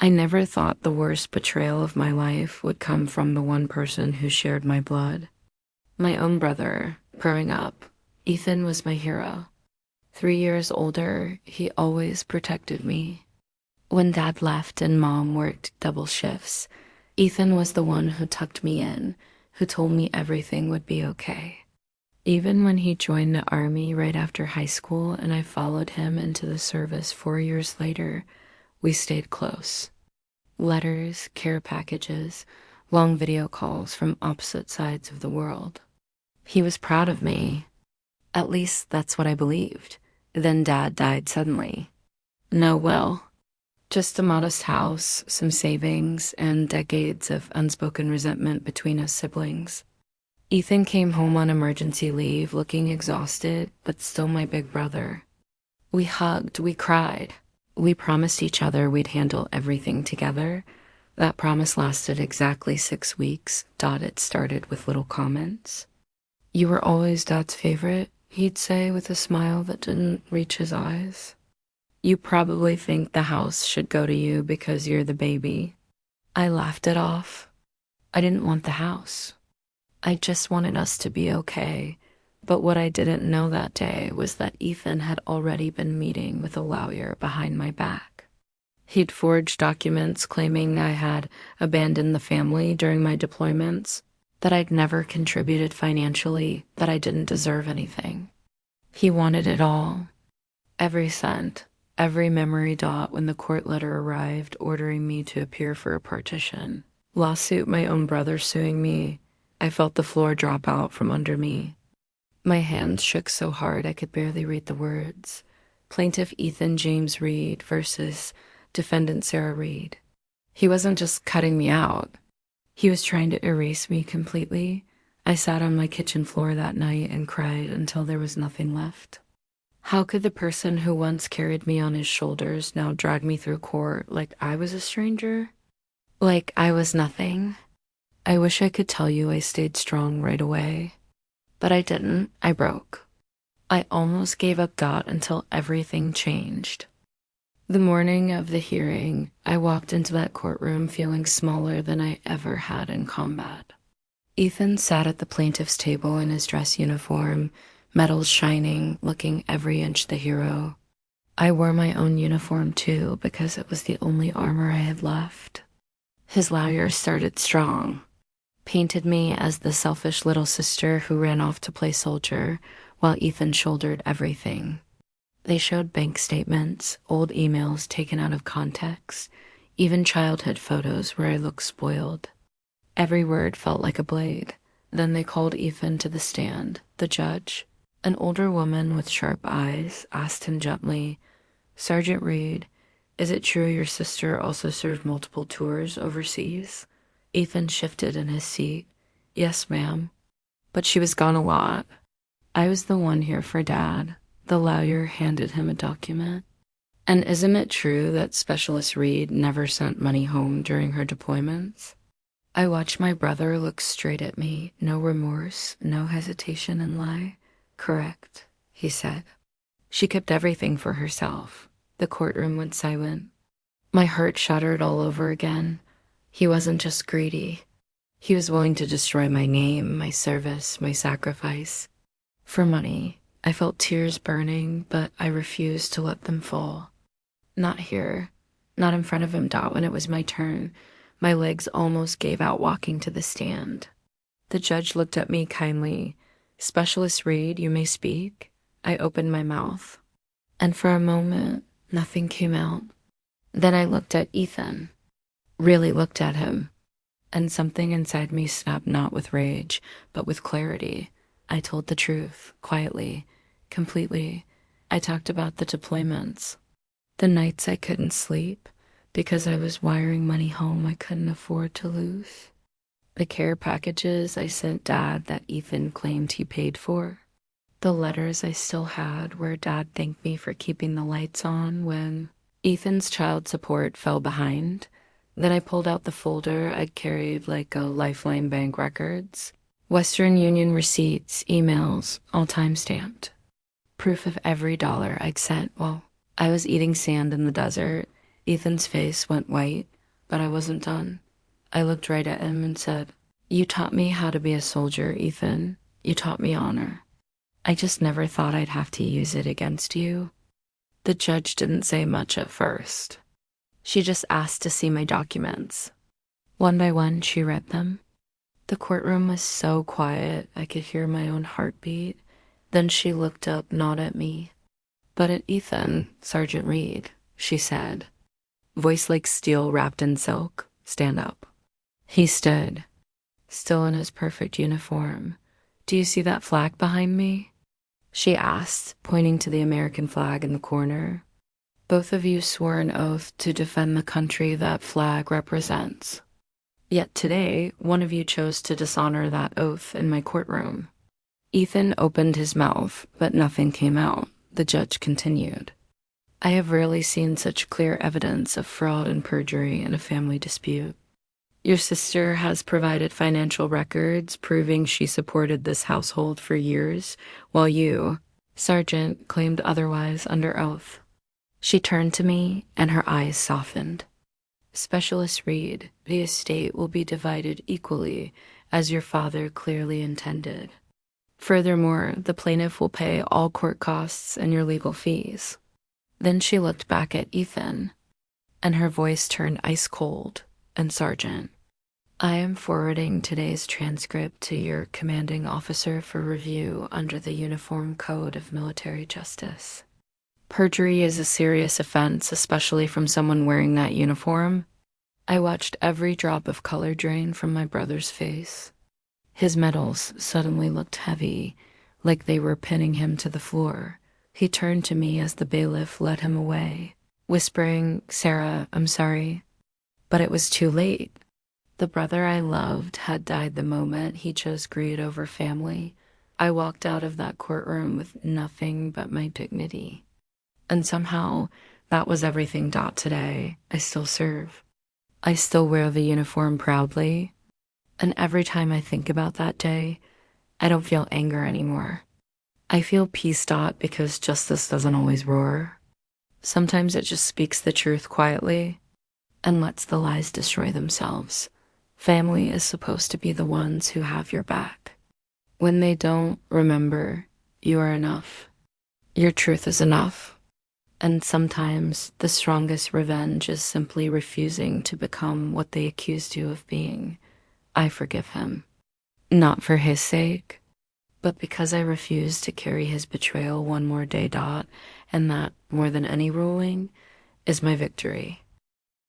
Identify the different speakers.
Speaker 1: I never thought the worst betrayal of my life would come from the one person who shared my blood. My own brother, growing up, Ethan was my hero. 3 years older, he always protected me. When Dad left and Mom worked double shifts, Ethan was the one who tucked me in, who told me everything would be okay. Even when he joined the army right after high school and I followed him into the service 4 years later, we stayed close. Letters, care packages, long video calls from opposite sides of the world. He was proud of me. At least that's what I believed. Then Dad died suddenly. No will. Just a modest house, some savings, and decades of unspoken resentment between us siblings. Ethan came home on emergency leave looking exhausted, but still my big brother. We hugged, we cried. We promised each other we'd handle everything together. That promise lasted exactly 6 weeks. It started with little comments. "You were always Dad's favorite," he'd say with a smile that didn't reach his eyes. "You probably think the house should go to you because you're the baby." I laughed it off. I didn't want the house. I just wanted us to be okay. But what I didn't know that day was that Ethan had already been meeting with a lawyer behind my back. He'd forged documents claiming I had abandoned the family during my deployments, that I'd never contributed financially, that I didn't deserve anything. He wanted it all. Every cent, every memory dot when the court letter arrived ordering me to appear for a partition. Lawsuit, my own brother suing me. I felt the floor drop out from under me. My hands shook so hard I could barely read the words. Plaintiff Ethan James Reed versus defendant Sarah Reed. He wasn't just cutting me out. He was trying to erase me completely. I sat on my kitchen floor that night and cried until there was nothing left. How could the person who once carried me on his shoulders now drag me through court like I was a stranger? Like I was nothing? I wish I could tell you I stayed strong right away. But I didn't. I broke. I almost gave up until everything changed. The morning of the hearing, I walked into that courtroom feeling smaller than I ever had in combat. Ethan sat at the plaintiff's table in his dress uniform, medals shining, looking every inch the hero. I wore my own uniform too because it was the only armor I had left. His lawyer started strong. Painted me as the selfish little sister who ran off to play soldier, while Ethan shouldered everything. They showed bank statements, old emails taken out of context, even childhood photos where I looked spoiled. Every word felt like a blade. Then they called Ethan to the stand. The judge, an older woman with sharp eyes, asked him gently, "Sergeant Reed, is it true your sister also served multiple tours overseas?" Ethan shifted in his seat. "Yes, ma'am. But she was gone a lot. I was the one here for Dad." The lawyer handed him a document. "And isn't it true that Specialist Reed never sent money home during her deployments?" I watched my brother look straight at me, no remorse, no hesitation in lie. "Correct," he said. "She kept everything for herself." The courtroom went silent. My heart shattered all over again. He wasn't just greedy. He was willing to destroy my name, my service, my sacrifice. For money. I felt tears burning, but I refused to let them fall. Not here. Not in front of him, when it was my turn. My legs almost gave out walking to the stand. The judge looked at me kindly. "Specialist Reed, you may speak." I opened my mouth. And for a moment, nothing came out. Then I looked at Ethan. Really looked at him. And something inside me snapped not with rage, but with clarity. I told the truth, quietly, completely. I talked about the deployments. The nights I couldn't sleep because I was wiring money home I couldn't afford to lose. The care packages I sent Dad that Ethan claimed he paid for. The letters I still had where Dad thanked me for keeping the lights on when Ethan's child support fell behind. Then I pulled out the folder I'd carried like a Lifeline bank records. Western Union receipts, emails, all time-stamped. Proof of every dollar I'd sent while I was eating sand in the desert. Ethan's face went white, but I wasn't done. I looked right at him and said, "You taught me how to be a soldier, Ethan. You taught me honor. I just never thought I'd have to use it against you." The judge didn't say much at first. She just asked to see my documents. One by one, she read them. The courtroom was so quiet I could hear my own heartbeat. Then she looked up, not at me, but at Ethan, Sergeant Reed. She said, voice like steel wrapped in silk, "Stand up." He stood, still in his perfect uniform. "Do you see that flag behind me?" she asked, pointing to the American flag in the corner. "Both of you swore an oath to defend the country that flag represents. Yet today, one of you chose to dishonor that oath in my courtroom." Ethan opened his mouth, but nothing came out. The judge continued, "I have rarely seen such clear evidence of fraud and perjury in a family dispute. Your sister has provided financial records proving she supported this household for years, while you, Sergeant, claimed otherwise under oath." She turned to me, and her eyes softened. "Specialist Reed, the estate will be divided equally, as your father clearly intended. Furthermore, the plaintiff will pay all court costs and your legal fees." Then she looked back at Ethan, and her voice turned ice cold. "And Sergeant, I am forwarding today's transcript to your commanding officer for review under the Uniform Code of Military Justice. Perjury is a serious offense, especially from someone wearing that uniform." I watched every drop of color drain from my brother's face. His medals suddenly looked heavy, like they were pinning him to the floor. He turned to me as the bailiff led him away, whispering, "Sarah, I'm sorry." But it was too late. The brother I loved had died the moment he chose greed over family. I walked out of that courtroom with nothing but my dignity. And somehow, that was everything. Today, I still serve. I still wear the uniform proudly. And every time I think about that day, I don't feel anger anymore. I feel peace. Because justice doesn't always roar. Sometimes it just speaks the truth quietly and lets the lies destroy themselves. Family is supposed to be the ones who have your back. When they don't, remember, you are enough. Your truth is enough. And sometimes the strongest revenge is simply refusing to become what they accused you of being. I forgive him. Not for his sake, but because I refuse to carry his betrayal one more day. And that, more than any ruling, is my victory.